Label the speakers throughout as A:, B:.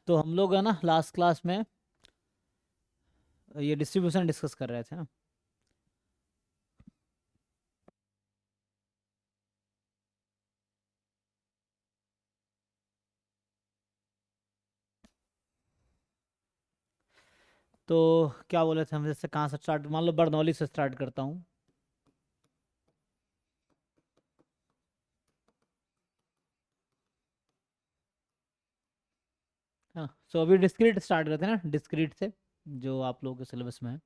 A: तो हम लोग है ना लास्ट क्लास में ये डिस्ट्रीब्यूशन डिस्कस कर रहे थे ना। तो क्या बोले थे हम, जैसे कहाँ से स्टार्ट, मान लो बर्नौली से स्टार्ट करता हूँ। हाँ, सो अभी डिस्क्रीट स्टार्ट करते हैं ना, डिस्क्रीट से जो आप लोगों के सिलेबस में है।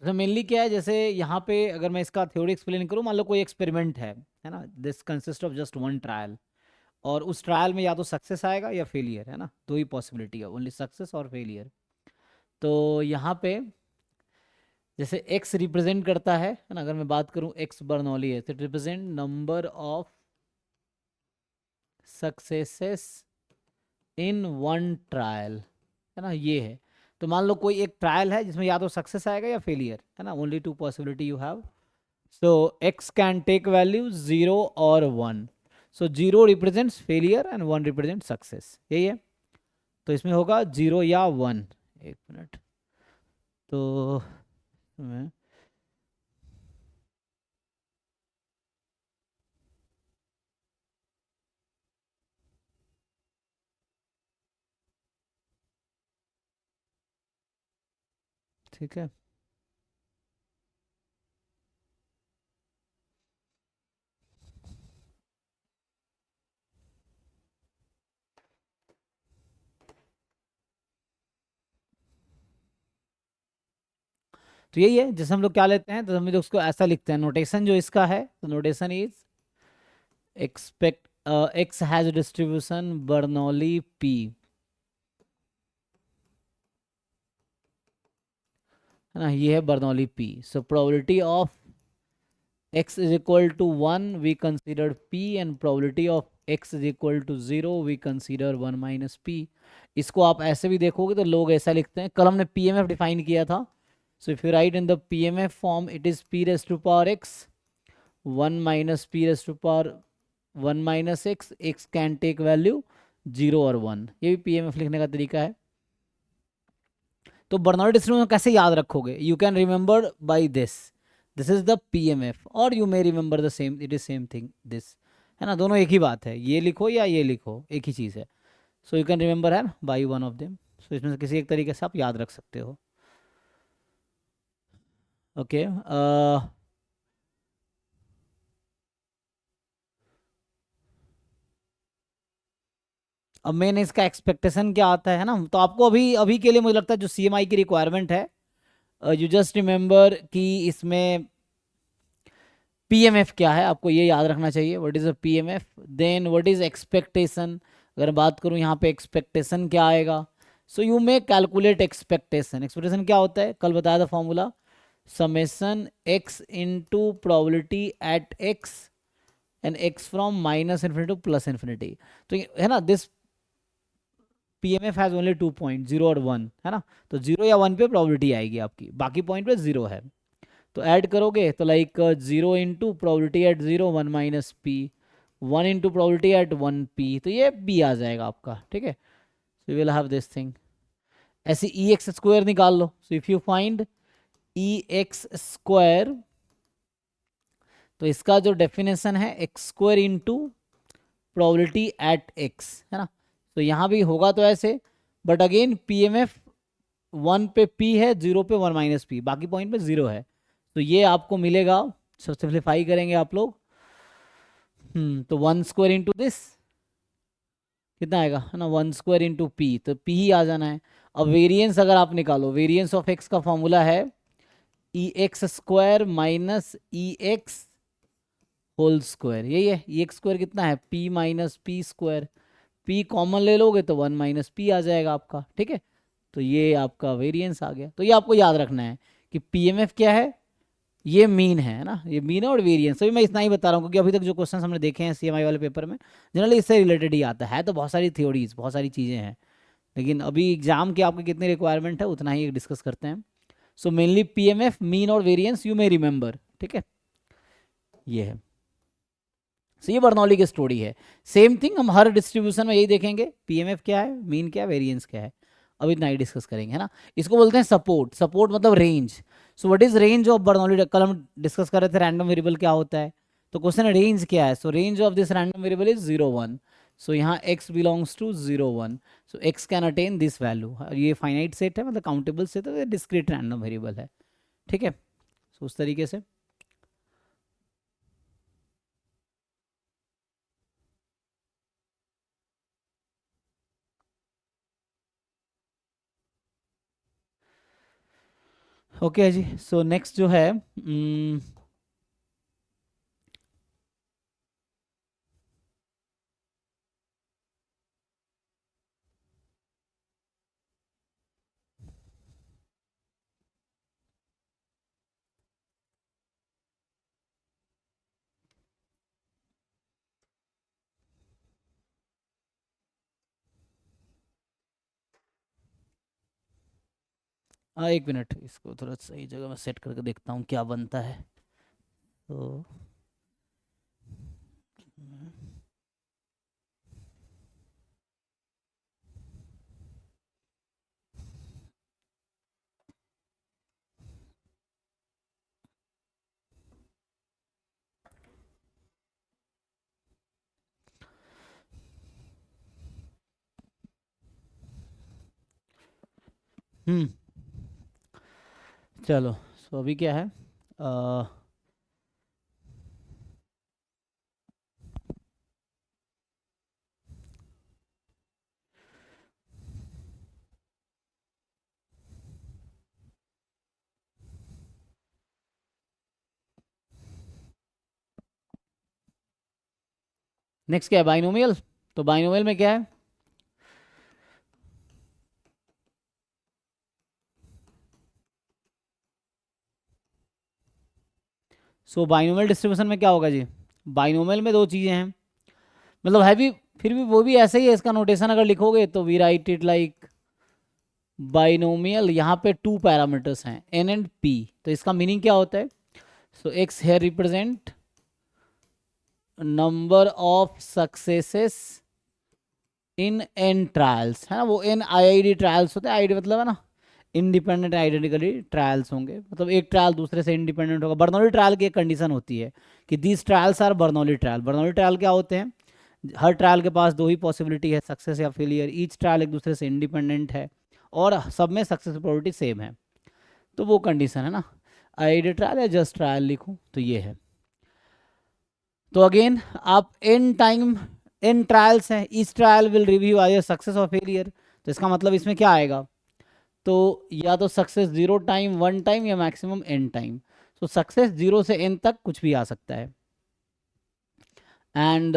A: तो मेनली क्या है, जैसे यहाँ पे अगर मैं इसका थ्योरी एक्सप्लेन करूँ, मान लो कोई एक्सपेरिमेंट है ना, this consist of just one trial. और उस ट्रायल में या तो सक्सेस आएगा या फेलियर, है ना, दो ही पॉसिबिलिटी है, ओनली सक्सेस और फेलियर। तो यहाँ पे जैसे x रिप्रेजेंट करता है ना, अगर मैं बात करूँ x बर्नौली है तो represent number of successes in one trial, है ना, ये है। तो मान लो कोई एक ट्रायल है जिसमें या तो सक्सेस आएगा या फेलियर, है ना, only two possibility you have. So x can take value 0 और 1। So 0 represents failure and 1 represent success, यही है। तो इसमें होगा 0 या 1। एक मिनट, तो मैं ठीक है। तो यही है, जैसे हम लोग क्या लेते हैं, तो हम लोग उसको ऐसा लिखते हैं, नोटेशन जो इसका है, तो notation is expect x has distribution Bernoulli P, है ना, ये है Bernoulli P. So probability of x is equal to 1 we consider p and probability of x is equal to 0 we consider 1 minus p। इसको आप ऐसे भी देखोगे तो लोग ऐसा लिखते हैं, कल हमने pmf डिफाइन किया था। So if you write in the pmf form it is p raise to power x 1 minus p raise to power 1 minus x, x can take value 0 और 1, ये भी pmf लिखने का तरीका है। तो बर्नौली डिस्ट्रीब्यूशन कैसे याद रखोगे, you can remember by this, this is the PMF, और you may remember the same, it is same thing this, है ना, दोनों एक ही बात है, ये लिखो या ये लिखो एक ही चीज़ है। सो यू कैन रिमेंबर है बाई वन ऑफ देम। सो इसमें से किसी एक तरीके से आप याद रख सकते हो। ओके अब मैंने इसका एक्सपेक्टेशन क्या आता है ना, तो आपको अभी अभी के लिए मुझे लगता है जो सीएमआई की रिक्वायरमेंट है, यू जस्ट रिमेंबर कि इसमें पीएमएफ क्या है, आपको ये याद रखना चाहिए, what is a PMF, then what is expectation. अगर बात करूं यहाँ पे एक्सपेक्टेशन क्या आएगा, so you may calculate expectation. Expectation क्या होता है, कल बताया था formula, summation x into probability at x and x from minus infinity to plus infinity. तो है ना, this PMF has only 2 point 0 और 1, है ना। तो 0 या 1 पे प्रोबेबिलिटी आएगी आपकी, बाकी पॉइंट पे 0 है। तो ऐड करोगे तो like 0 into probability at 0 1 minus P, 1 into probability at 1 P, तो ये पी आ जाएगा आपका, ठीक है। So you will have this thing. ऐसे ई एक्स स्क्वायर निकाल लो, so if you find E X square, तो इसका जो डेफिनेशन है X square into probability at X, है ना। तो यहाँ भी होगा तो ऐसे, but again P M F 1 पे p है, 0 पे 1 माइनस पी, बाकी पॉइंट पे 0 है। तो ये आपको मिलेगा, सिंप्लीफाई करेंगे आप लोग, तो 1 स्क्वायर इंटू दिस कितना आएगा, है ना, 1 स्क्वायर इंटू पी, तो p ही आ जाना है। अब वेरिएंस अगर आप निकालो, वेरिएंस ऑफ x का फॉर्मूला है ई एक्स स्क्वायर माइनस ई एक्स होल स्क्वायर, यही है। ई एक्स स्क्वायर कितना है, p minus P square, p common ले लोगे तो 1 माइनस पी आ जाएगा आपका, ठीक है। तो ये आपका वेरिएंस आ गया। तो ये आपको याद रखना है कि पीएमएफ क्या है, ये मीन है ना, ये मीन है और वेरिएंस। अभी मैं इतना ही बता रहा हूँ क्योंकि अभी तक जो क्वेश्चन हमने देखे हैं सीएमआई वाले पेपर में जनरली इससे रिलेटेड ही आता है। तो बहुत सारी थ्योरीज, बहुत सारी चीज़ें हैं, लेकिन अभी एग्जाम की आपकी कितनी रिक्वायरमेंट है उतना ही डिस्कस करते हैं. सो मेनली पीएमएफ, मीन और वेरिएंस यू मे रिमेंबर. ठीक है, ये है. सो ये बर्नौली की स्टोरी है. सेम थिंग हम हर डिस्ट्रीब्यूशन में यही देखेंगे, पीएमएफ क्या है, मीन क्या है, वेरिएंस क्या है. अब इतना ही डिस्कस करेंगे, है ना. इसको बोलते हैं सपोर्ट. सपोर्ट मतलब range. So what is range of Bernoulli. कल हम डिस्कस कर रहे थे रैंडम वेरिएबल क्या होता है, तो क्वेश्चन है रेंज क्या है. So range of this random variable is 0 1. So यहाँ x belongs to 0 1. So x can attain this value. ये फाइनाइट सेट है, मतलब काउंटेबल सेट है, डिस्क्रीट रैंडम वेरिएबल है. ठीक है, सो उस तरीके से. ओके जी. सो नेक्स्ट जो है हाँ, एक मिनट, इसको थोड़ा सही जगह में सेट करके देखता हूँ क्या बनता है. तो हम्म चलो. सो अभी क्या है, नेक्स्ट क्या है, बाइनोमियल. तो बाइनोमियल में क्या है, सो बाइनोमियल डिस्ट्रीब्यूशन में क्या होगा जी. बाइनोमियल में दो चीज़ें हैं, मतलब है भी, फिर भी वो भी ऐसे ही है. इसका नोटेशन अगर लिखोगे तो we write it like binomial. यहाँ पे टू पैरामीटर्स हैं एन एंड पी. तो इसका मीनिंग क्या होता है. So X here represent number of successes in N trials, है ना. वो एन आईआईडी ट्रायल्स होते हैं. आईडी मतलब है ना इंडिपेंडेंट आइडेंटिकली ट्रायल्स होंगे, मतलब एक ट्रायल दूसरे से इंडिपेंडेंट होगा. बर्नौली ट्रायल की एक कंडीशन होती है कि these trials are Bernoulli trial. Bernoulli trial क्या होते हैं, हर ट्रायल के पास दो ही पॉसिबिलिटी है, सक्सेस या फेलियर. ईच ट्रायल एक दूसरे से इंडिपेंडेंट है और सब में सक्सेस प्रोबेबिलिटी सेम है. तो वो कंडीशन है ना. आईआईडी ट्रायल या जस्ट ट्रायल लिखूँ तो ये है. तो अगेन आप एन टाइम एन ट्रायल्स हैं, each trial will review either success और फेलियर. तो इसका मतलब इसमें क्या आएगा, तो या तो सक्सेस 0 टाइम 1 टाइम या मैक्सिमम n टाइम. तो सक्सेस 0 से n तक कुछ भी आ सकता है. एंड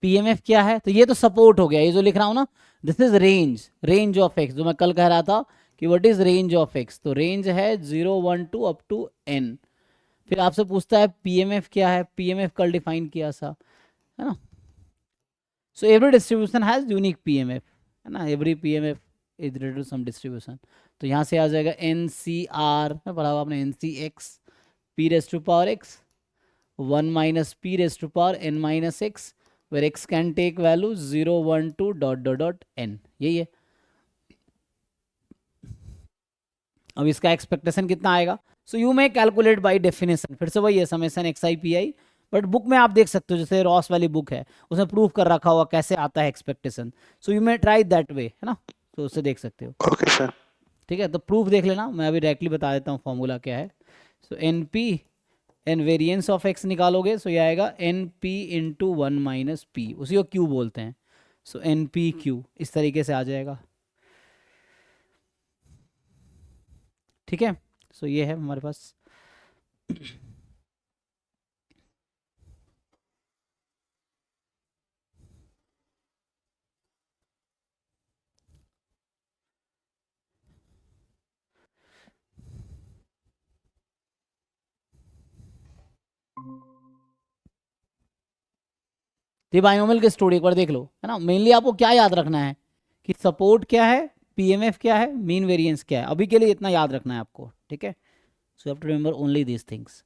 A: पीएमएफ क्या है, तो ये तो सपोर्ट हो गया. ये जो लिख रहा हूँ ना, this is range. Range of x जो मैं कल कह रहा था कि what is range of x. तो रेंज है 0 1 2 अप टू n. फिर आपसे पूछता है पीएमएफ क्या है. पीएमएफ कल डिफाइन किया सा, है ना. So every distribution has unique PMF, है ना. Every PMF is related to some distribution. तो यहाँ से आ जाएगा एन सी आर में पढ़ा हुआ आपने, n C x p raise to power x 1 minus p raise to power n minus x, where x can take value 0 1 2 dot dot dot n. यही है. अब इसका एक्सपेक्टेशन कितना आएगा. So you may calculate by definition. फिर से वही है summation x i p i. But book में आप देख सकते हो, जैसे रॉस वाली बुक है उसमें प्रूफ कर रखा हुआ कैसे आता है expectation. So you may try that way, है ना. तो उससे देख सकते हो.
B: Okay sir.
A: ठीक है, तो प्रूफ देख लेना. मैं अभी डायरेक्टली बता देता हूँ फॉर्मूला क्या है. So N P N variance of X निकालोगे, सो ये आएगा एन पी इंटू 1 - पी. उसी को क्यू बोलते हैं. सो एन पी क्यू इस तरीके से आ जाएगा. ठीक है, सो ये है हमारे पास. ये बाइनोमियल की स्टोरी एक बार देख लो, है ना. मेनली आपको क्या याद रखना है कि सपोर्ट क्या है, पीएमएफ क्या है, मीन वेरिएंस क्या है। अभी के लिए इतना याद रखना है आपको, ठीक है। So you have to remember only these things.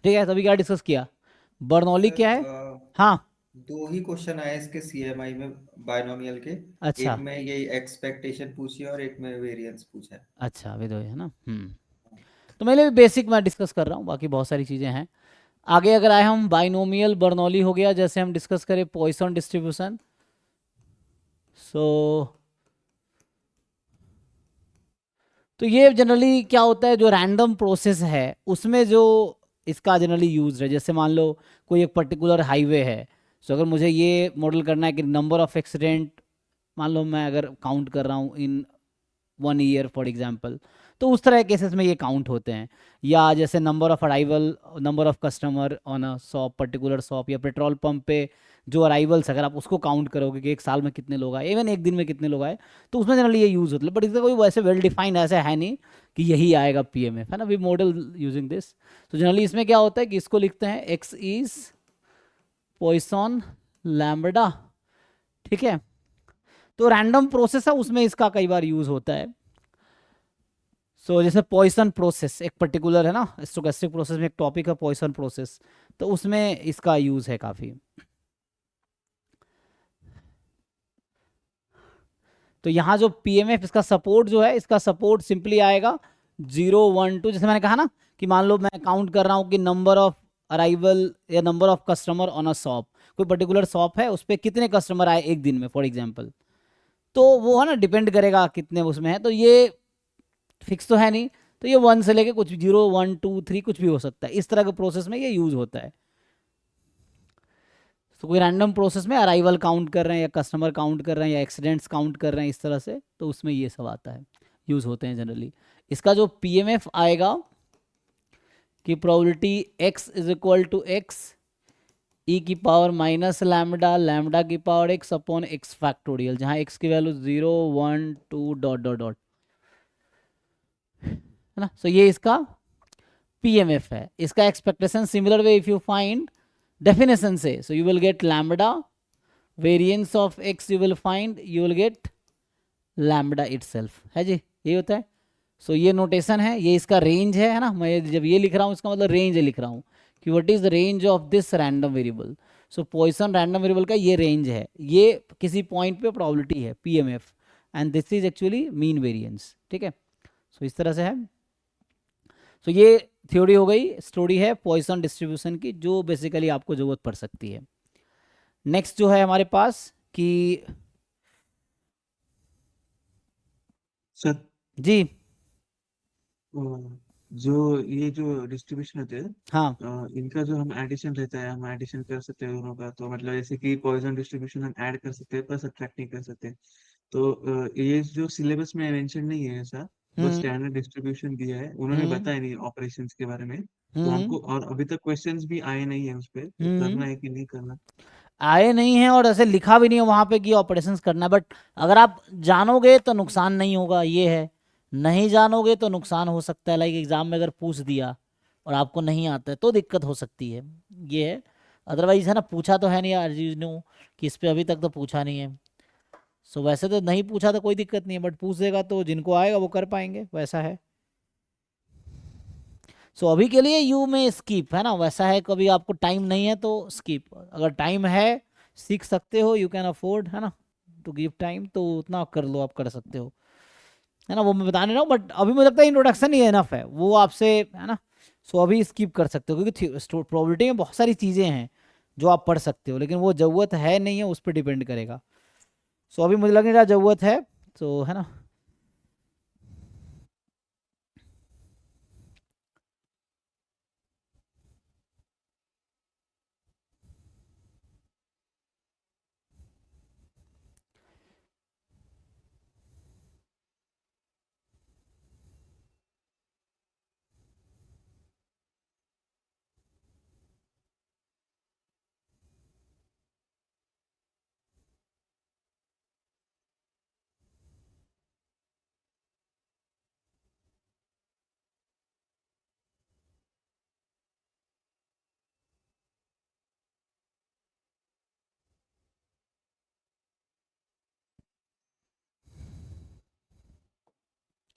A: ठीक है, तो अभी क्या डिस्कस किया, बर्नौली
B: सर
A: क्या है। हाँ,
B: दो ही क्वेश्चन आए इसके सीएमआई में बायनोमियल के।
A: अच्छा
B: एक में यही एक्सपेक्टेशन पूछी है और एक में वेरिएंस पूछा है।
A: अच्छा, अभी तो है ना। तो मैंने भी बेसिक मैं डिस्कस कर रहा हूँ, बाकी बहुत सारी चीज़ें हैं। आगे अगर आए हम, बाइनोमियल बर्नौली हो गया, जैसे हम डिस्कस करें पॉइसन डिस्ट्रीब्यूशन। सो तो ये जनरली क्या होता है, जो रैंडम प्रोसेस है उसमें जो इसका जनरली यूज है, जैसे मान लो कोई एक पर्टिकुलर हाईवे है। सो अगर मुझे ये मॉडल करना है कि नंबर ऑफ एक्सीडेंट, मान लो मैं अगर काउंट कर रहा हूँ इन 1 ईयर फॉर एग्जाम्पल, तो उस तरह के केसेस में ये काउंट होते हैं। या जैसे number of arrival, number of customer on a shop, particular shop या पेट्रोल पंप पे जो अराइवल्स, अगर आप उसको काउंट करोगे कि एक साल में कितने लोग आए, इवन एक दिन में कितने लोग आए, तो उसमें जनरली ये यूज़ होता है। बट इसका कोई वैसे वेल डिफाइंड ऐसा है नहीं कि यही आएगा पीएमएफ, है ना। V model using this. तो जनरली इसमें क्या होता है कि इसको लिखते हैं एक्स इज पॉइसन लैम्बडा, ठीक है। तो रैंडम प्रोसेस है, उसमें इसका कई बार यूज होता है। जैसे पॉइसन प्रोसेस एक पर्टिकुलर है ना, स्टोकेस्टिक प्रोसेस में एक टॉपिक है पॉइसन प्रोसेस, तो उसमें इसका यूज है काफ़ी। तो यहाँ जो पीएमएफ इसका सपोर्ट जो है, इसका सपोर्ट सिंपली आएगा 0 1 2, जैसे मैंने कहा ना कि मान लो मैं काउंट कर रहा हूँ कि नंबर ऑफ अराइवल या number of customer on a shop, कोई पर्टिकुलर शॉप है उस पर कितने कस्टमर आए एक दिन में फॉर एग्जाम्पल, तो वो है ना डिपेंड करेगा कितने उसमें है। तो ये फिक्स तो है नहीं, तो ये 1 से लेके कुछ 0 1 2 3 कुछ भी हो सकता है। इस तरह के प्रोसेस में ये यूज होता है। तो कोई रैंडम प्रोसेस में अराइवल काउंट कर रहे हैं या कस्टमर काउंट कर रहे हैं या एक्सीडेंट्स काउंट कर रहे हैं इस तरह से, तो उसमें ये सब आता है, यूज होते हैं जनरली। इसका जो पीएमएफ आएगा कि probability X is equal to X E की पावर माइनस लैम्डा, लैम्डा की power X upon X factorial, जहाँ एक्स की वैल्यू 0 1 2 डॉट डॉट डॉट, है ना। सो ये इसका पीएमएफ है। इसका expectation similar way if you find definition से, so you will get lambda variance of X, you will find, you will get lambda itself, है जी, ये होता है। ये नोटेशन है, ये इसका रेंज है ना। मैं जब ये लिख रहा हूँ इसका मतलब रेंज लिख रहा हूँ कि what is the range of this random variable. Poisson random variable का ये रेंज है, ये किसी पॉइंट पे प्रोबेबिलिटी है PMF, and this is actually mean variance, ठीक है। इस तरह से है। ये थ्योरी हो गई, स्टोरी है पॉइसन डिस्ट्रीब्यूशन की, जो बेसिकली आपको जरूरत पड़ सकती है। नेक्स्ट जो है हमारे पास कि
C: सर
A: जी,
C: जो ये जो डिस्ट्रीब्यूशन होते हैं,
A: हाँ,
C: इनका जो हम एडिशन रहता है, हम एडिशन कर सकते हैं दोनों का। तो मतलब जैसे कि पॉइजन डिस्ट्रीब्यूशन हम ऐड कर सकते हैं पर सब्ट्रैक्ट नहीं कर सकते। तो ये जो सिलेबस में मेंशन नहीं है ऐसा, बस
A: हम्म
C: स्टैंडर्ड डिस्ट्रीब्यूशन दिया है, उन्होंने
A: हम्म
C: बताया नहीं ऑपरेशंस के बारे में। तो
A: हम्म
C: हमको और अभी तक क्वेश्चंस भी आए नहीं है उस पे, तो
A: हम्म
C: करना है कि नहीं करना।
A: आए नहीं है और ऐसे लिखा भी नहीं है वहां पे कि ऑपरेशंस करना है। बट अगर आप जानोगे तो नुकसान नहीं होगा, ये है। नहीं जानोगे तो नुकसान हो सकता है, लाइक एग्जाम में अगर पूछ दिया और आपको नहीं आता है तो दिक्कत हो सकती है, ये है। अदरवाइज है ना, पूछा तो है नहीं यार जी ने कि इस पे अभी तक तो पूछा नहीं है। वैसे तो नहीं पूछा तो कोई दिक्कत नहीं है, बट पूछ देगा तो जिनको आएगा वो कर पाएंगे, वैसा है। अभी के लिए यू में स्किप, है ना, वैसा है। कभी आपको टाइम नहीं है तो स्किप, अगर टाइम है सीख सकते हो, यू कैन अफोर्ड, है ना, टू गिव टाइम, तो उतना कर लो, आप कर सकते हो, है ना। वो मैं बताने रहा हूँ, बट अभी मुझे लगता है इंट्रोडक्शन ही इनफ है वो आपसे, है ना। अभी स्किप कर सकते हो, क्योंकि प्रोबेबिलिटी में बहुत सारी चीज़ें हैं जो आप पढ़ सकते हो, लेकिन वो ज़रूरत है नहीं है उस पर डिपेंड करेगा। अभी मुझे लग नहीं रहा ज़रूरत है, है ना।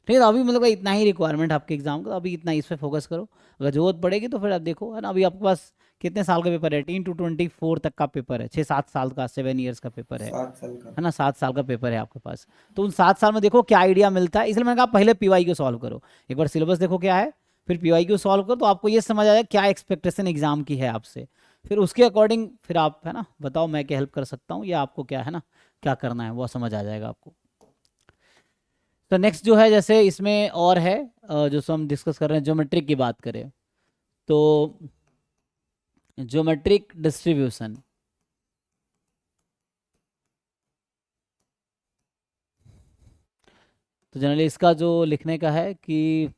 A: ठीक है, तो अभी मतलब इतना ही रिक्वायरमेंट आपके एग्जाम का, अभी इतना इस पे फोकस करो, अगर जरूरत पड़ेगी तो फिर आप देखो, है ना। अभी आपके पास कितने साल का पेपर है? 18 to 24 तक का पेपर है, 6-7 साल का, 7 ईयर्स का पेपर है
B: 7 साल का।
A: है ना। 7 साल का पेपर है आपके पास, तो उन 7 साल में देखो क्या आइडिया मिलता है। इसलिए मैंने कहा पहले पीवाई को सॉल्व करो, एक बार सिलेबस देखो क्या है, फिर पीवाई को सॉल्व करो, तो आपको ये समझ आएगा क्या एक्सपेक्टेशन एग्जाम की है आपसे, फिर उसके अकॉर्डिंग फिर आप, है ना, बताओ मैं क्या हेल्प कर सकता हूँ या आपको क्या, है ना, क्या करना है वो समझ आ जाएगा आपको। तो नेक्स्ट जो है, जैसे इसमें और है जो हम डिस्कस कर रहे हैं, ज्योमेट्रिक की बात करें तो ज्योमेट्रिक डिस्ट्रीब्यूशन, तो जनरली इसका जो लिखने का है कि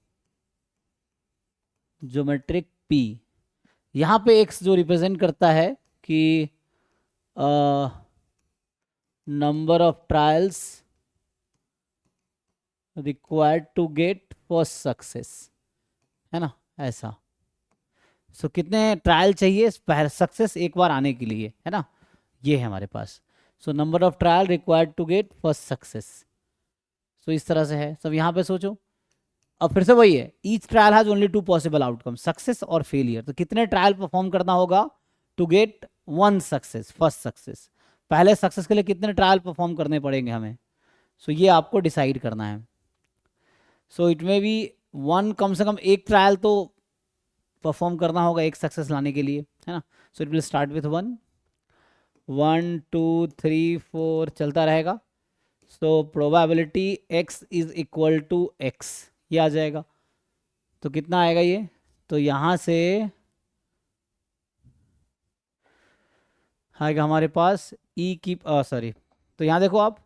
A: ज्योमेट्रिक पी, यहाँ पे एक्स जो रिप्रेजेंट करता है कि number of trials required to get first success, है ना, ऐसा। सो कितने ट्रायल चाहिए सक्सेस एक बार आने के लिए, है ना, ये है हमारे पास। So number of trial required to get first success, so इस तरह से है सब। यहाँ पे सोचो, अब फिर से वही है, each trial has only 2 possible outcome, success और फेलियर। तो कितने ट्रायल परफॉर्म करना होगा to get 1 success, first success, पहले सक्सेस के लिए कितने ट्रायल परफॉर्म करने पड़ेंगे हमें, सो ये आपको डिसाइड करना है। सो इट में बी 1, कम से कम एक ट्रायल तो परफॉर्म करना होगा एक सक्सेस लाने के लिए, है ना। So it will start with 1, 1 2 3 4 चलता रहेगा। So probability x is equal to x, ये आ जाएगा। तो कितना आएगा ये, तो यहाँ से आएगा हमारे पास e की सॉरी, तो यहाँ देखो आप,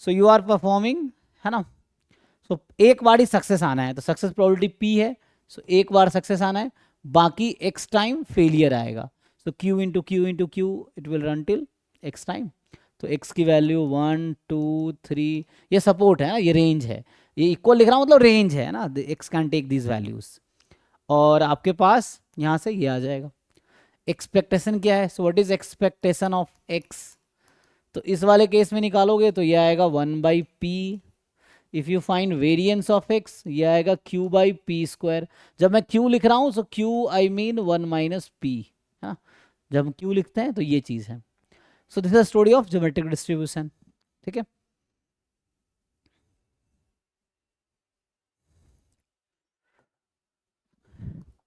A: सो यू आर परफॉर्मिंग, है ना। सो एक बार ही सक्सेस आना है, तो सक्सेस प्रोबेबिलिटी p है, सो एक बार सक्सेस आना है, बाकी x टाइम फेलियर आएगा। सो q into Q into Q, it will run till x time. तो x की वैल्यू 1 2 3, ये सपोर्ट है ना, ये रेंज है, ये इक्वल लिख रहा हूँ मतलब रेंज है ना, x can take this values. और आपके पास यहाँ से ये आ जाएगा। एक्सपेक्टेशन क्या है, सो what is expectation of x, तो इस वाले केस में निकालोगे तो ये आएगा 1/p। If you find variance of x, ये आएगा q बाई पी स्क्वायर। जब मैं q लिख रहा हूँ सो q I mean 1 minus p, हाँ, जब हम q लिखते हैं तो ये चीज है। So this is story of geometric distribution, ठीक है।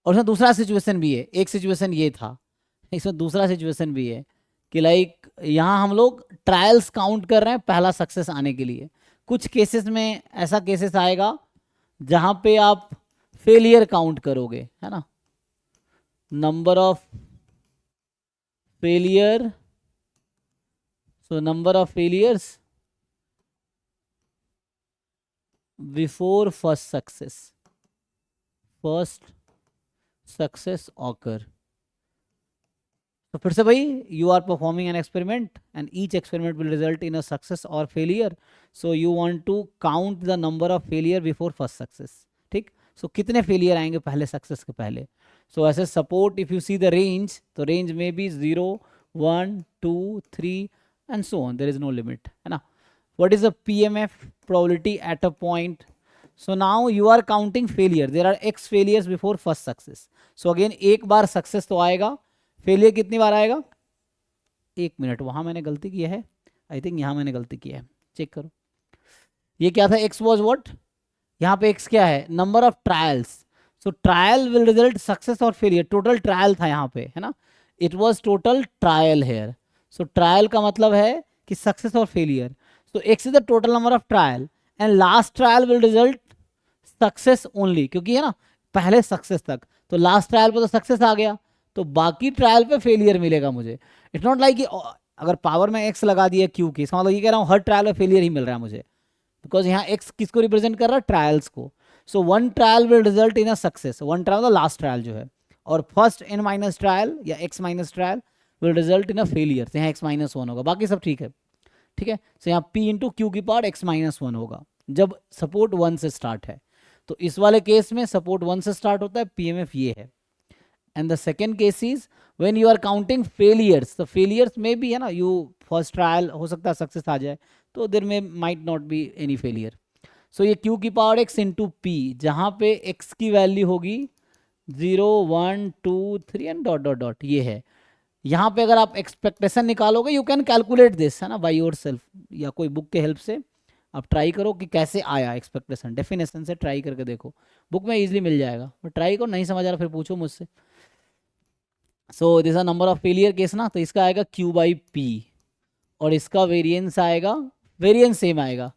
A: और इसमें दूसरा सिचुएशन भी है, एक सिचुएशन ये था, इसमें दूसरा सिचुएशन भी है कि लाइक यहाँ हम लोग ट्रायल्स काउंट कर रहे हैं पहला सक्सेस आने के लिए। कुछ केसेस में ऐसा केसेस आएगा जहाँ पे आप फेलियर काउंट करोगे, है ना, number of failure, so number of failures before first success, first success occur. तो फिर से भाई, you are performing an experiment and each experiment will result in a success और failure, so you want to count the number of failure before first success, ठीक। So कितने failure आएंगे पहले success के पहले। सो ऐसे support if you see the range, तो range में भी 0 1 2 3 and so on, there is no limit, है ना। What is the PMF probability at a point, so now you are counting failure, there are x failures before first success, so again एक बार success तो आएगा, failure कितनी बार आएगा, 1 minute, वहां मैंने गलती की है, आई थिंक यहाँ मैंने गलती की है, चेक करो। ये क्या था, x was what, यहाँ पे x क्या है, number of trials, so trial will result success और फेलियर, टोटल ट्रायल था यहाँ पे, है ना, it was total trial here. So trial का मतलब है कि सक्सेस और failure, so x is the total number of trial and last trial will result success only, क्योंकि है ना पहले सक्सेस तक, तो लास्ट ट्रायल पे तो सक्सेस आ गया, तो बाकी ट्रायल पे फेलियर मिलेगा मुझे। इट्स नॉट लाइक कि अगर पावर में x लगा दिया q की, इसका मतलब ये कह रहा हूँ हर ट्रायल में फेलियर ही मिल रहा है मुझे, बिकॉज यहाँ x किसको रिप्रेजेंट कर रहा है, ट्रायल्स को। सो 1 trial will result in a success, 1 trial मतलब लास्ट ट्रायल जो है, और फर्स्ट n माइनस ट्रायल या x minus trial will result in a failure, तो यहाँ x माइनस 1 होगा, बाकी सब ठीक है, ठीक है। सो यहाँ p इंटू क्यू की पावर x माइनस 1 होगा जब सपोर्ट 1 से स्टार्ट है, तो इस वाले केस में सपोर्ट 1 से स्टार्ट होता है, PMF ये है। And the second case is when you are counting failures, तो फेलियर्स में भी है ना, यू फर्स्ट ट्रायल हो सकता है सक्सेस आ जाए, तो देयर में might not be any failure. So ये q की पावर x इंटू पी, जहाँ पे x की वैल्यू होगी 0 1 2 3 एंड डॉट डॉट डॉट, ये है। यहाँ पे अगर आप एक्सपेक्टेशन निकालोगे, यू कैन कैलकुलेट दिस, है ना, बाय योर सेल्फ, या कोई बुक के हेल्प से आप ट्राई करो कि कैसे आया एक्सपेक्टेशन, डेफिनेशन से ट्राई करके देखो, बुक में इजीली मिल जाएगा, और ट्राई करो, नहीं समझ आ रहा फिर पूछो मुझसे। So this are number of failure case ना, तो इसका आएगा q बाई पी, और इसका वेरिएंस आएगा, वेरिएंस सेम आएगा,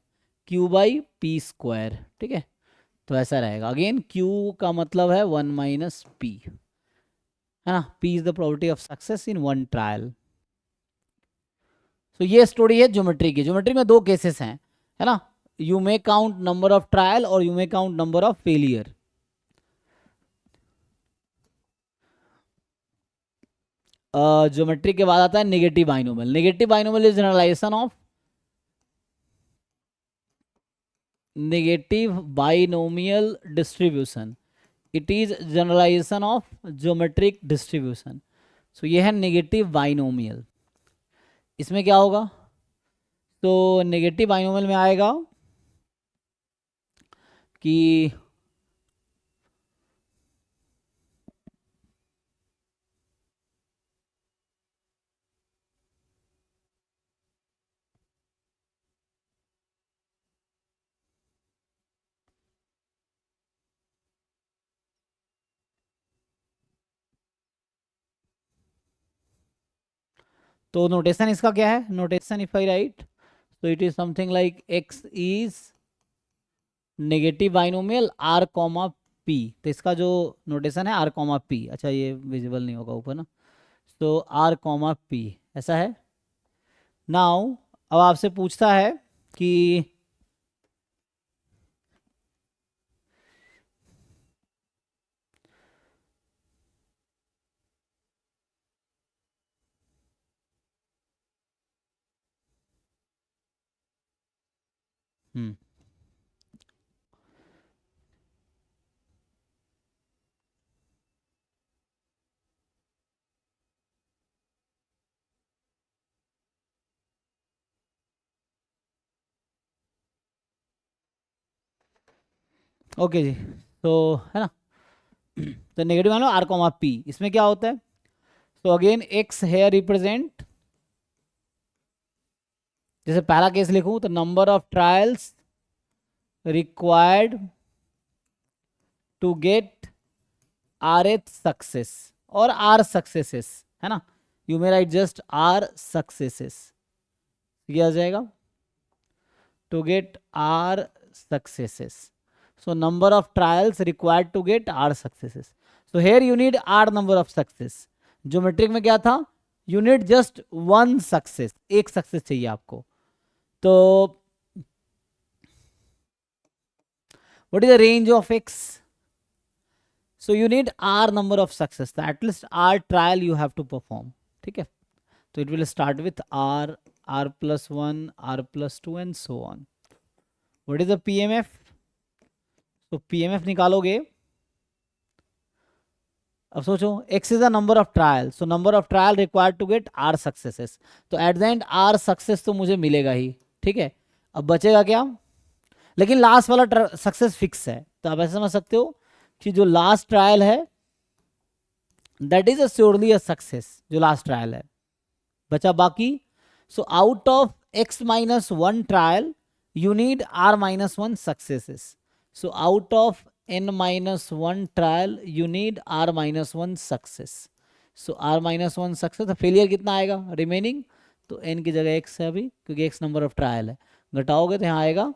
A: q बाई पी स्क्वायर, ठीक है। तो ऐसा रहेगा, अगेन q का मतलब है 1 माइनस पी, है ना, p is the probability of success in one trial. तो ये स्टोरी है ज्योमेट्री की। ज्योमेट्री में दो केसेस हैं, है ना, you may count number of trial और you may count number of failure. Geometry के बाद आता है negative binomial. Negative binomial is generalization of negative binomial distribution, it is generalization of geometric distribution. So ये है नेगेटिव बाइनोमियल। इसमें क्या होगा, तो नेगेटिव बाइनोमियल में आएगा कि तो नोटेशन इसका क्या है, नोटेशन इफ आई राइट, तो it is something like x is negative binomial r comma P. तो इसका जो नोटेशन है r कॉमा पी, अच्छा ये विजिबल नहीं होगा ऊपर ना, तो r कॉमा पी ऐसा है। नाउ अब आपसे पूछता है कि ओके जी, तो है ना, तो नेगेटिव मान लो r कॉमा पी, इसमें क्या होता है, तो अगेन x हेयर रिप्रेजेंट, जैसे पहला केस लिखूं तो number of trials required to get rth success और r सक्सेसेस, है ना, you may write just r successes, ये आ जाएगा to get r successes. So number of trials required to get r successes. So here you need r number of success. Geometric में क्या था, you need just one success, एक success चाहिए आपको। तो what is the range of x? So you need r number of success, so at least r trial you have to perform, ठीक है। तो it will start with r, r plus 1, r plus 2 and so on. What is the PMF? तो PMF निकालोगे, अब सोचो x is the number of trial, so number of trial required to get r successes, तो at the end r success तो मुझे मिलेगा ही, ठीक है। अब बचेगा क्या, लेकिन लास्ट वाला सक्सेस फिक्स है, तो आप ऐसे समझ सकते हो कि जो लास्ट ट्रायल है that is surely a success, जो लास्ट ट्रायल है। बचा बाकी, सो out of x minus 1 trial you need r minus 1 successes, so out of n minus 1 trial you need r minus 1 success, so r minus 1 success, तो failure कितना आएगा remaining, तो n की जगह x है अभी, क्योंकि x नंबर ऑफ ट्रायल है, घटाओगे तो यहाँ आएगा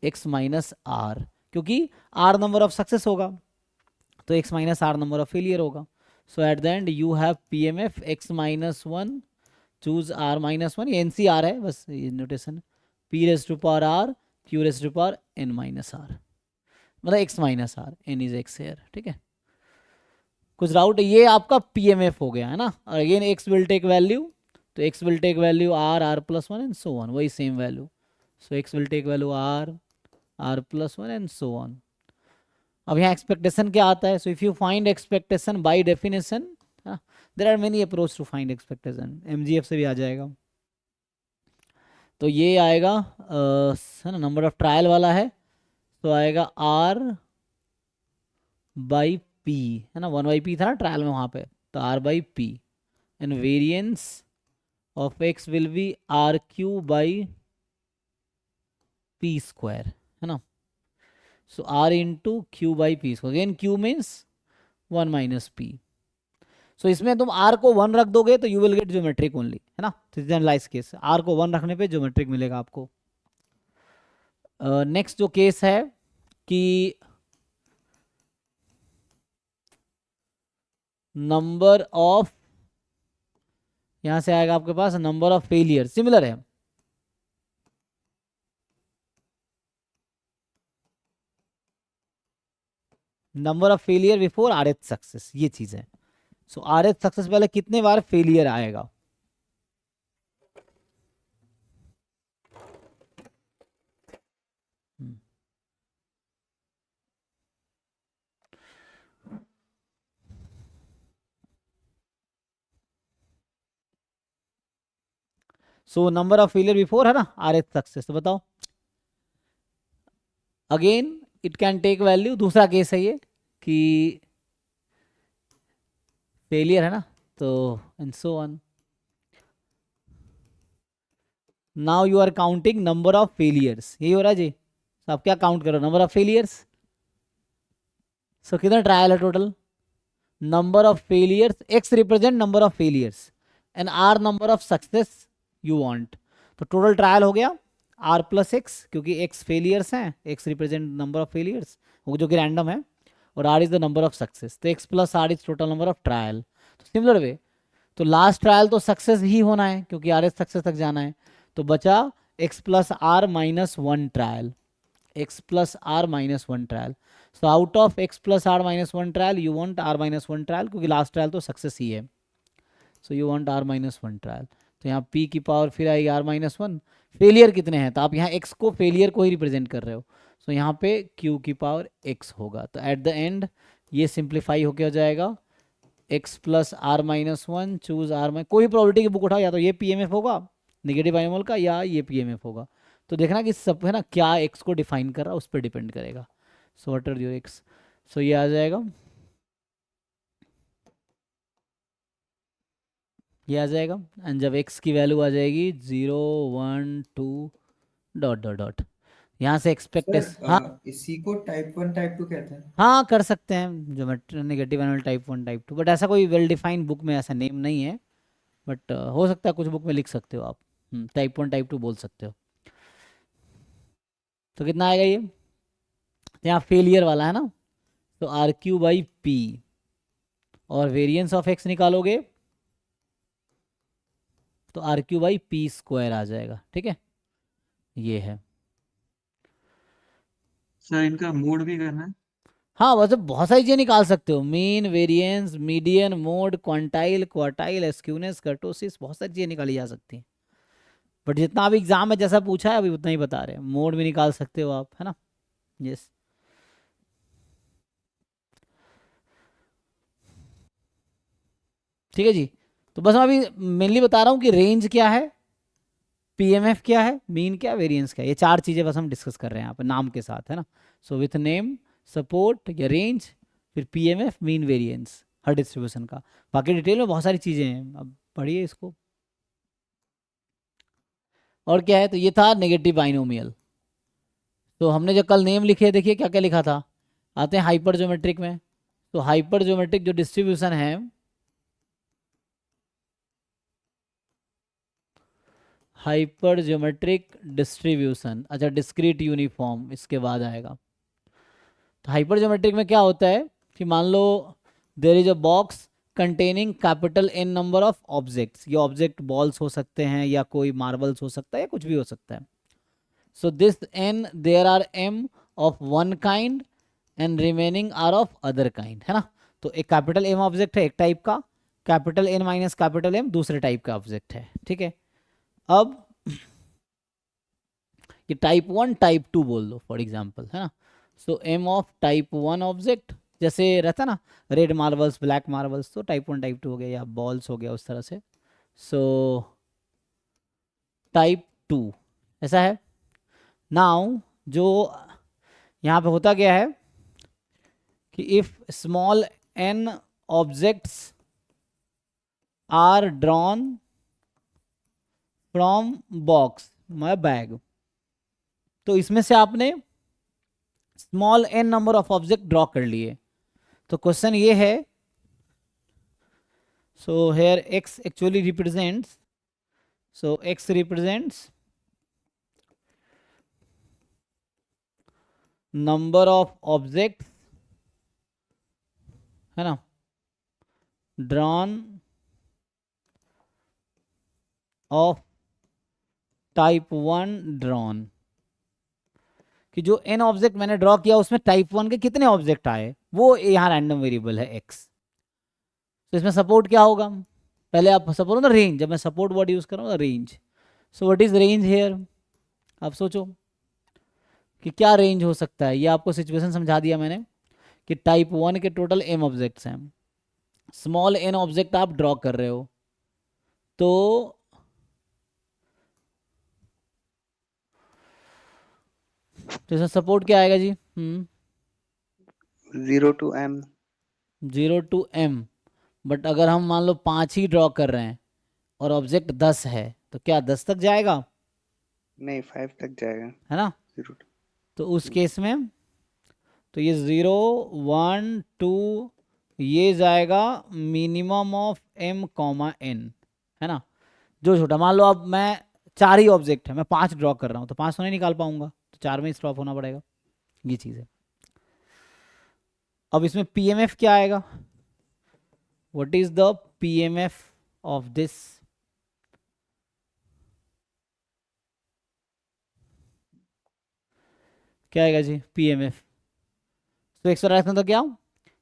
A: x माइनस r, क्योंकि r नंबर ऑफ सक्सेस होगा तो x minus r number of failure होगा। So at the end you have PMF x minus 1 choose r minus 1, ये NCR है बस, ये notation, p raise to power r q raise to power n minus r, मतलब x minus R, N is X here, ठीक है। कुछ doubt, ये आपका PMF हो गया है ना, और again x will take value, तो x will take value r plus 1 and so on, वही same value, so x will take value r plus 1 and so on. अब यहाँ एक्सपेक्टेशन क्या आता है, so if you find expectation by definition, there are many approach to find expectation, MGF से भी आ जाएगा। तो ये आएगा है ना, नंबर ऑफ ट्रायल वाला है, तो आएगा आर बाई पी, है ना, 1/p था ना ट्रायल में वहाँ पे, तो R by P, and variance of X will be R Q by P square, है ना. So R into Q by P square, again Q means 1 - p. So इसमें तुम r को 1 रख दोगे तो you will get geometric only, है ना. तो जनरलाइज केस, r को 1 रखने पे ज्योमेट्रिक मिलेगा आपको. नेक्स्ट जो केस है कि नंबर ऑफ, यहां से आएगा आपके पास नंबर ऑफ फेलियर, सिमिलर है. Number of failure before are h success, ये चीज है. सो आर एच सक्सेस पहले कितने बार फेलियर आएगा. So number of failure before, है ना, आर एच सक्सेस. तो बताओ again it can take value. दूसरा केस है ये कि फेलियर, है ना, तो and so on. Now you are counting number of failures, यही हो रहा है जी. तो आप क्या काउंट करो, नंबर ऑफ फेलियर्स. सो कितना ट्रायल है total, number of failures, X represent number of failures and R number of success you want. तो टोटल ट्रायल हो गया आर प्लस एक्स, क्योंकि एक्स फेलियर्स हैं, X represent number of failures वो जो कि रैंडम है, और R is the number of success. तो X plus R is total number of trial. तो सिमिलर वे, तो लास्ट ट्रायल तो सक्सेस ही होना है क्योंकि आर एस सक्सेस तक जाना है. तो बचा x plus r minus 1 trial, x plus r minus 1 trial. So out of x plus r minus 1 trial you want r minus 1 trial, क्योंकि लास्ट ट्रायल तो सक्सेस ही है. So you want r minus 1 trial. तो यहाँ p की power फिर आएगी are minus 1. Failure कितने हैं, तो आप यहाँ x को फेलियर को ही रिप्रेजेंट कर रहे हो. सो यहाँ पे q की पावर x होगा. तो एट द एंड ये सिंप्लीफाई होके हो जाएगा x plus r minus 1 choose r minus, कोई प्रोबेबिलिटी की बुक उठाओ, या तो ये पीएमएफ होगा नेगेटिव बाइनोमियल का, या ये पीएमएफ होगा. तो देखना कि सब, है ना, क्या x को डिफाइन कर रहा है उस पर डिपेंड करेगा. So what are your x. So ये आ जाएगा, ये आ जाएगा. एंड जब x की वैल्यू आ जाएगी 0 1 2 डॉट डॉट डॉट, यहाँ से एक्सपेक्टेस, हाँ.
B: सर इसी को टाइप 1 टाइप 2 कहते हैं.
A: हाँ कर सकते हैं, geometry negative annual type 1 type 2, but ऐसा कोई वेल डिफाइंड बुक में ऐसा नेम नहीं है. बट हो सकता है कुछ बुक में लिख सकते हो आप, टाइप 1 टाइप 2 बोल सकते हो. तो कितना आएगा ये, तो यहाँ फेलियर वाला है ना, तो आर क्यू बाई पी, और वेरिएंस ऑफ एक्स निकालोगे तो R Q by P square आ जाएगा. ठीक है, ये है.
C: सर इनका मोड भी करना है.
A: हाँ वैसे बहुत सारी चीज़ें निकाल सकते हो, mean, variance, median, mode, quantile, quartile, skewness, kurtosis, बहुत सारी चीज़ें निकाली जा सकती हैं. बट जितना अभी एग्जाम में जैसा पूछा है अभी उतना ही बता रहे हैं. मोड भी निकाल सकते हो आप, है ना. यस. ठीक है जी. तो बस मैं अभी मेनली बता रहा हूँ कि रेंज क्या है, पीएमएफ क्या है, मीन क्या, वेरिएंस क्या है, ये चार चीज़ें बस हम डिस्कस कर रहे हैं यहाँ पे नाम के साथ, है ना. सो विथ नेम, सपोर्ट या रेंज, फिर पीएमएफ, मीन, वेरिएंस हर डिस्ट्रीब्यूशन का. बाकी डिटेल में बहुत सारी चीज़ें हैं, अब पढ़िए इसको. और क्या है, तो ये था नेगेटिव बाइनोमियल. तो हमने जो कल नेम लिखे, देखिए क्या क्या लिखा था. आते हैं हाइपर ज्योमेट्रिक में. तो हाइपर ज्योमेट्रिक जो डिस्ट्रीब्यूशन है, हाइपर ज्योमेट्रिक डिस्ट्रीब्यूशन, अच्छा डिस्क्रीट यूनिफॉर्म इसके बाद आएगा. तो हाइपर ज्योमेट्रिक में क्या होता है कि मान लो there is a box containing capital N number of objects. ये ऑब्जेक्ट बॉल्स हो सकते हैं, या कोई मार्बल्स हो सकता है, या कुछ भी हो सकता है. So this n there are m of one kind and remaining are of other kind, है ना. तो एक कैपिटल एम ऑब्जेक्ट है एक टाइप का, capital N minus capital M दूसरे टाइप का ऑब्जेक्ट है. ठीक है. अब ये टाइप 1 टाइप 2 बोल दो फॉर एग्जांपल, है ना. सो एम ऑफ टाइप 1 ऑब्जेक्ट, जैसे रहता ना रेड मार्बल्स, ब्लैक मार्बल्स, तो टाइप 1 टाइप 2 हो गया, या बॉल्स हो गया उस तरह से. सो टाइप 2 ऐसा है. नाउ जो यहाँ पे होता क्या है कि if small n objects are drawn from box my bag, तो इसमें से आपने small n number of object draw कर लिए। तो क्वेश्चन ये है, so here x actually represents, so x represents number of objects, है ना, drawn of type 1 drawn, कि जो n ऑब्जेक्ट मैंने ड्रॉ किया उसमें टाइप 1 के कितने ऑब्जेक्ट आए, वो यहाँ रैंडम वेरिएबल है x। तो इसमें सपोर्ट क्या होगा, पहले आप सपोर्ट ना रेंज, जब मैं सपोर्ट वर्ड यूज कर रहा हूँ range, so what is range here, आप सोचो कि क्या रेंज हो सकता है। ये आपको सिचुएशन समझा दिया मैंने कि टाइप 1 के टोटल m ऑब्जेक्ट्स हैं, स्मॉल n ऑब्जेक्ट आप ड्रॉ कर रहे हो, तो इसमें सपोर्ट क्या आएगा जी,
D: 0 to m।
A: 0 to m। But अगर हम मान लो 5 ही ड्रॉ कर रहे हैं और ऑब्जेक्ट 10 है, तो क्या 10 तक जाएगा,
D: नहीं 5 तक जाएगा।
A: है ना।
D: 0
A: तो उस केस में तो ये 0 1 2 ये जाएगा minimum of m comma n, है ना। जो छोटा, मान लो अब मैं 4 ही ऑब्जेक्ट है, मैं 5 ड्रॉ कर रहा हूँ, तो 5 तो नहीं निकाल पाऊंगा, तो 4 में स्टॉप होना पड़ेगा, ये चीज़ है। अब इसमें pmf क्या आएगा, what is the pmf of this, क्या आएगा जी pmf। तो एक्सप्रेशन तो क्या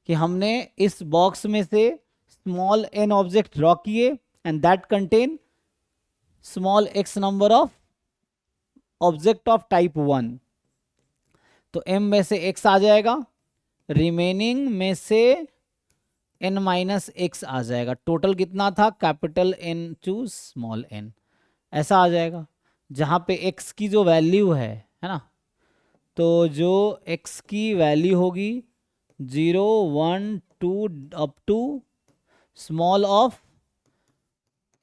A: कि हमने इस बॉक्स में से स्मॉल n ऑब्जेक्ट ड्रॉ किए and that contain small x number of object of type 1, तो m में से x आ जाएगा, रिमेनिंग में से n माइनस x आ जाएगा, टोटल कितना था capital N to small n, ऐसा आ जाएगा। जहाँ पे x की जो वैल्यू है ना, तो जो x की वैल्यू होगी 0 1 2 up to small of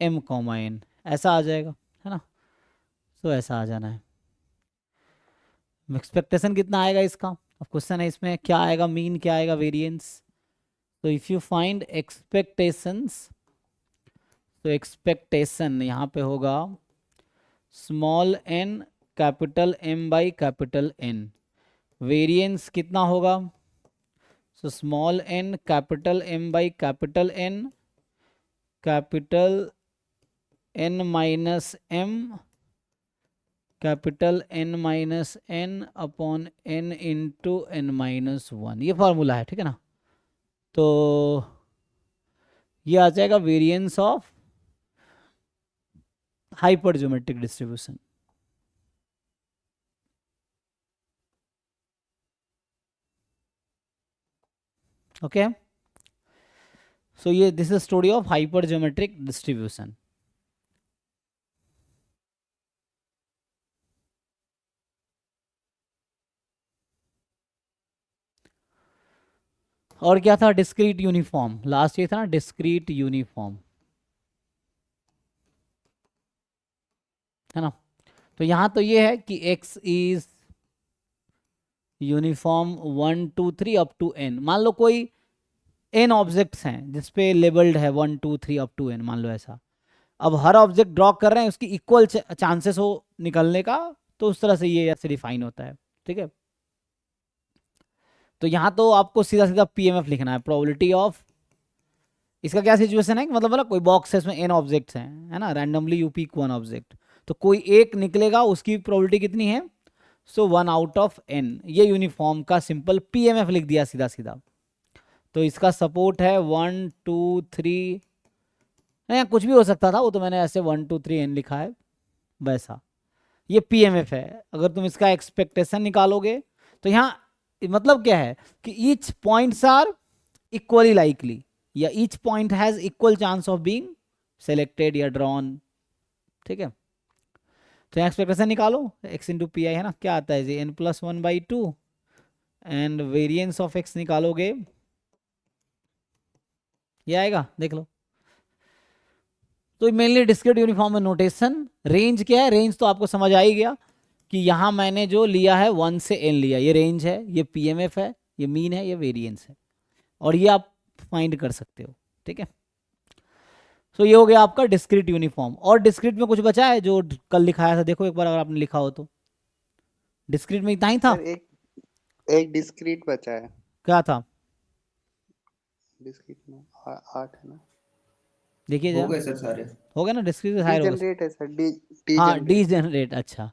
A: m comma n, ऐसा आ जाएगा, है ना। तो ऐसा आ जाना है। एक्सपेक्टेशन कितना आएगा इसका, अब क्वेश्चन है इसमें क्या आएगा, मीन क्या आएगा, वेरिएंस। तो इफ यू फाइंड एक्सपेक्टेशंस, तो एक्सपेक्टेशन यहाँ पे होगा small n capital m by capital n, variance कितना होगा, so small n capital m by capital n, capital n minus m capital n minus n upon n into n minus 1, ये formula है, ठीक है ना। तो ये आ जाएगा variance of hypergeometric distribution. Okay, so ये this is story of hypergeometric distribution. और क्या था, डिस्क्रीट यूनिफॉर्म, लास्ट ये था ना डिस्क्रीट यूनिफॉर्म, है ना। तो यहां तो ये है कि x is uniform 1 2 3 up to n, मान लो कोई n ऑब्जेक्ट्स हैं जिसपे लेबल्ड है 1 2 3 अप टू n, मान लो ऐसा। अब हर ऑब्जेक्ट ड्रॉ कर रहे हैं, उसकी इक्वल चांसेस हो निकलने का, तो उस तरह से ये ऐसे डिफाइन होता है, ठीक है। तो यहाँ तो आपको सीधा सीधा पीएमएफ लिखना है, प्रोबेबिलिटी ऑफ, इसका क्या सिचुएशन है कि मतलब कोई बॉक्स है, इसमें n ऑब्जेक्ट्स हैं, है ना, रैंडमली यू पिक 1 ऑब्जेक्ट, तो कोई एक निकलेगा, उसकी प्रोबेबिलिटी कितनी है, सो 1 आउट ऑफ n, ये यूनिफॉर्म का सिंपल पीएमएफ लिख दिया सीधा सीधा। तो इसका सपोर्ट है 1 2 3, नहीं कुछ भी हो सकता था, वो तो मैंने ऐसे 1 2 3 n लिखा है वैसा, ये पीएमएफ है। अगर तुम इसका एक्सपेक्टेशन निकालोगे तो यहाँ मतलब क्या है कि each points are equally likely, या each point has equal chance of being selected या ड्रॉन, ठीक है। तो एक्सपेक्टेशन निकालो x इंटू पी आई, है ना, क्या आता है जी n plus 1 by 2 and variance of X निकालोगे, ये आएगा, देख लो। तो मेनली डिस्क्रीट यूनिफॉर्म में नोटेशन। रेंज क्या है, रेंज तो आपको समझ आ ही गया कि यहाँ मैंने जो लिया है 1 से n लिया, ये रेंज है, ये पीएमएफ है, ये मीन है, ये वेरिएंस है, और ये आप फाइंड कर सकते हो, ठीक है। तो ये हो गया आपका डिस्क्रीट यूनिफॉर्म। और डिस्क्रीट में कुछ बचा है जो कल लिखाया था, देखो एक बार अगर आपने लिखा हो तो। डिस्क्रीट में इतना ही था,
D: सर एक डिस्क्रीट बचा है।
A: क्या था,
D: डिस्क्रीट में 8 है ना।
A: देखिए
B: हो
A: जरा,
B: गए सर सारे।
A: हो गया ना, डिस्क्रीट हायर हो गया।
D: डीजेनरेट है सर, डी
A: हाँ, डी जनरेट, अच्छा।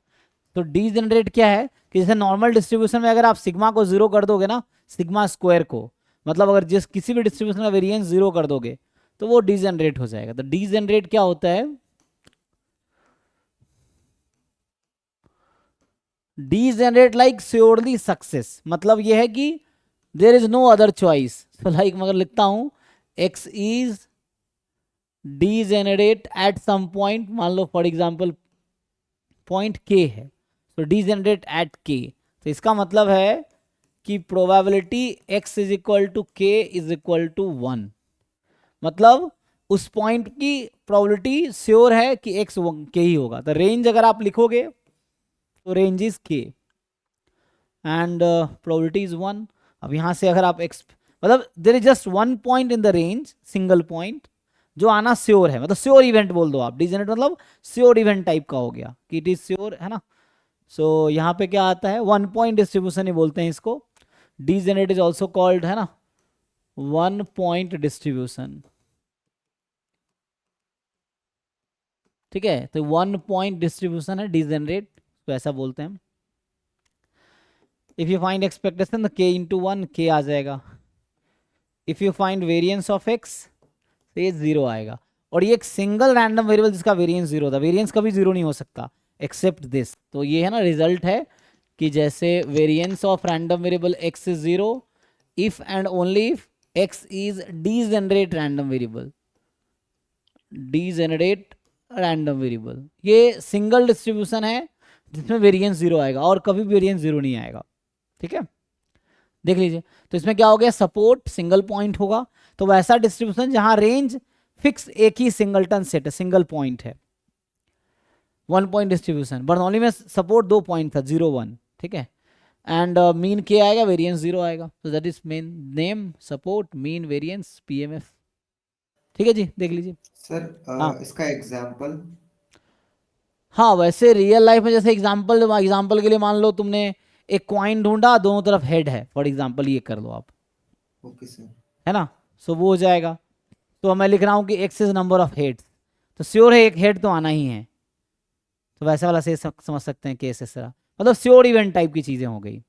A: तो डी जनरेट क्या है कि जैसे नॉर्मल डिस्ट्रीब्यूशन में अगर आप सिग्मा को जीरो कर दोगे ना, सिग्मा स्क्वायर को, मतलब अगर जिस किसी भी डिस्ट्रीब्यूशन का वेरिएंस जीरो कर दोगे तो वो डी जनरेट हो जाएगा। तो डी जनरेट क्या होता है, degenerate like surely success, मतलब ये है कि there is no other choice. तो लाइक मगर लिखता हूं x is degenerate at some point, मान लो फॉर एग्जाम्पल पॉइंट के है, तो डी जनरेट एट के। तो इसका मतलब है कि probability x is equal to k is equal to 1, मतलब उस पॉइंट की प्रोबेबिलिटी श्योर है कि x के ही होगा। तो रेंज अगर आप लिखोगे तो रेंज इज के एंड प्रोबेबिलिटी इज 1। अब यहाँ से अगर आप x, मतलब there is just one point in the range, single point जो आना श्योर है, मतलब श्योर इवेंट बोल दो आप, डिजेनरेट मतलब श्योर इवेंट टाइप का हो गया कि इट इज श्योर, है ना। सो यहाँ पे क्या आता है, वन पॉइंट डिस्ट्रीब्यूशन ही बोलते हैं इसको। डिजेनरेट इज ऑल्सो कॉल्ड, है ना, वन पॉइंट डिस्ट्रीब्यूशन, ठीक है। तो वन पॉइंट डिस्ट्रीब्यूशन है डिजेनरेट, तो ऐसा बोलते हैं। इफ यू फाइंड एक्सपेक्टेशन के इंटू 1 के आ जाएगा। If you find variance of x तो ये 0 आएगा। और ये एक सिंगल रैंडम वेरिएबल जिसका वेरिएंस 0 था, वेरिएंस कभी 0 नहीं हो सकता एक्सेप्ट दिस। तो ये है ना रिजल्ट है कि जैसे variance of random variable x is 0 if and only if x is degenerate random variable, degenerate random variable, ये सिंगल डिस्ट्रीब्यूशन है जिसमें वेरिएंस 0 आएगा और कभी वेरिएंस 0 नहीं आएगा, ठीक है। देख लीजिए, तो इसमें क्या हो गया, सपोर्ट सिंगल पॉइंट होगा, तो वैसा डिस्ट्रीब्यूशन जहां रेंज फिक्स एक ही सिंगलटन सेट है, सिंगल पॉइंट है, वन पॉइंट डिस्ट्रीब्यूशन। बर्नौली में सपोर्ट 2 पॉइंट था, 0 1, ठीक है। एंड मीन के आएगा, वेरिएंस 0 आएगा, तो that is main name, support, mean, variance, PMF, ठीक है जी। देख लीजिए
B: सर
A: हाँ
B: इसका एग्जाम्पल।
A: हाँ, वैसे रियल लाइफ में जैसे एग्जाम्पल के लिए मान लो तुमने एक कॉइन ढूंढा, दोनों तरफ हेड है, फॉर एग्जाम्पल ये कर लो आप,
B: ओके सर।
A: है ना। सो वो हो जाएगा। तो मैं लिख रहा हूँ कि x is number of heads, तो श्योर है एक हेड तो आना ही है, तो वैसा वाला से समझ सकते हैं केस इस तरह, मतलब श्योर इवेंट टाइप की चीजें हो गई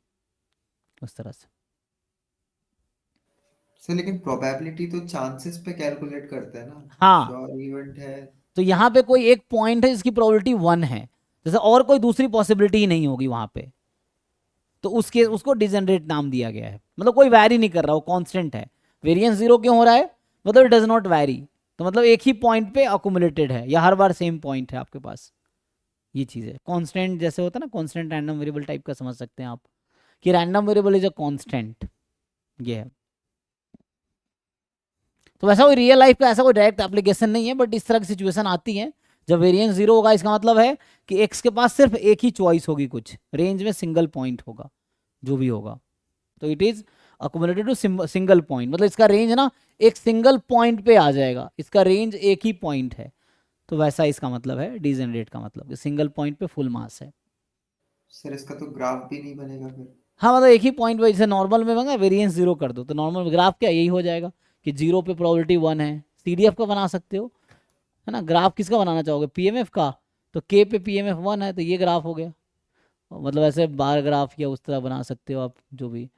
A: उस तरह से।
B: सर लेकिन प्रोबेबिलिटी तो चांसेस पे कैलकुलेट करते हैं ना,
A: हाँ,
B: श्योर इवेंट है।
A: तो यहाँ पे कोई एक पॉइंट है जिसकी प्रोबेबिलिटी 1 है, जैसे और कोई दूसरी पॉसिबिलिटी ही नहीं होगी वहां पे, तो उसको डिजेनरेट नाम दिया गया है, मतलब कोई वैरी नहीं कर रहा, वो कांस्टेंट है। वेरिएंस 0 क्यों हो रहा है, मतलब इट डज नॉट वैरी, तो मतलब एक ही पॉइंट पे अकोमुलेटेड है या हर बार सेम पॉइंट है आपके पास, ये चीज़ है। कांस्टेंट जैसे होता है ना, कांस्टेंट रैंडम वेरिएबल टाइप का समझ सकते हैं आप कि random variable is a constant, ये है। तो वैसा कोई रियल लाइफ का ऐसा कोई डायरेक्ट एप्लीकेशन नहीं है, बट इस तरह की सिचुएशन आती है जब वेरिएंस 0 होगा, इसका मतलब है कि एक्स के पास सिर्फ एक ही चॉइस होगी, कुछ रेंज में सिंगल पॉइंट होगा जो भी होगा, तो it is accommodated to single point, मतलब इसका रेंज ना एक सिंगल पॉइंट पे आ जाएगा, इसका रेंज एक ही पॉइंट है, तो वैसा इसका मतलब है डिजेनरेट का मतलब कि सिंगल पॉइंट पे फुल मास है।
B: सर इसका तो ग्राफ भी नहीं बनेगा फिर।
A: हाँ, मतलब एक ही पॉइंट पे, जैसे नॉर्मल में मंगा वेरिएंस 0 कर दो, तो नॉर्मल ग्राफ क्या यही हो जाएगा कि 0 पे प्रोबेबिलिटी 1 है। सीडीएफ का बना सकते हो, है ना। ग्राफ किसका बनाना चाहोगे, पीएमएफ का, तो के पे पीएमएफ 1 है, तो ये ग्राफ हो गया, मतलब ऐसे बार ग्राफ या उस तरह बना सकते हो आप जो भी।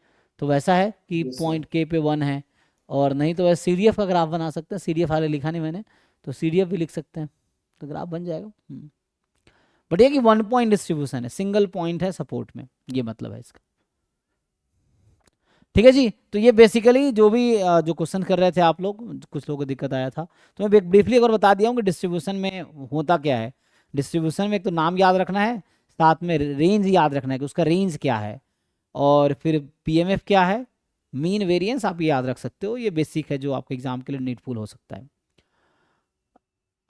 A: तो वैसा है कि
B: Yes,
A: पॉइंट के पे 1 है, और नहीं तो वैसे सीडीएफ का ग्राफ बना सकते हैं, सीडीएफ हाले लिखा नहीं मैंने, तो सीडीएफ भी लिख सकते हैं, तो ग्राफ बन जाएगा। बट ये कि वन पॉइंट डिस्ट्रीब्यूशन है, सिंगल पॉइंट है सपोर्ट में, ये मतलब है इसका, ठीक है जी। तो ये बेसिकली जो भी जो क्वेश्चन कर रहे थे आप लोग, कुछ लोगों को दिक्कत आया था, तो मैं ब्रीफली अगर बता दिया हूँ कि डिस्ट्रीब्यूशन में होता क्या है। डिस्ट्रीब्यूशन में एक तो नाम याद रखना है, साथ में रेंज याद रखना है कि उसका रेंज क्या है, और फिर पीएमएफ क्या है, मीन वेरिएंस, आप ये याद रख सकते हो, ये बेसिक है जो आपके एग्जाम के लिए नीडफुल हो सकता है।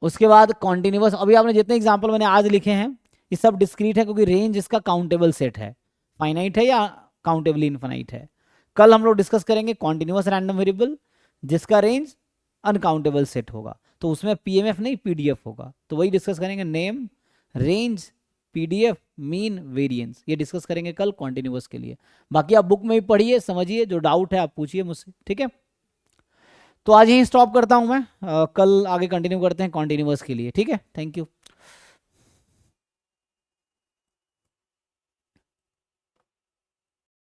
A: उसके बाद कॉन्टिन्यूअस, अभी आपने जितने एग्जाम्पल मैंने आज लिखे हैं ये सब डिस्क्रीट है, क्योंकि रेंज इसका काउंटेबल सेट है, फाइनाइट है या काउंटेबली इनफाइनाइट है। कल हम लोग डिस्कस करेंगे कॉन्टिन्यूअस रैंडम वेरिएबल जिसका रेंज अनकाउंटेबल सेट होगा, तो उसमें पीएमएफ नहीं पीडीएफ होगा, तो वही डिस्कस करेंगे, name, range, PDF, mean, variance, ये डिस्कस करेंगे कल कॉन्टिन्यूअस के लिए। बाकी आप बुक में ही पढ़िए, समझिए, जो डाउट है आप पूछिए मुझसे, ठीक है। तो आज यहीं स्टॉप करता हूं मैं, कल आगे कंटिन्यू करते हैं कॉन्टिन्यूअस के लिए, ठीक है। Thank you.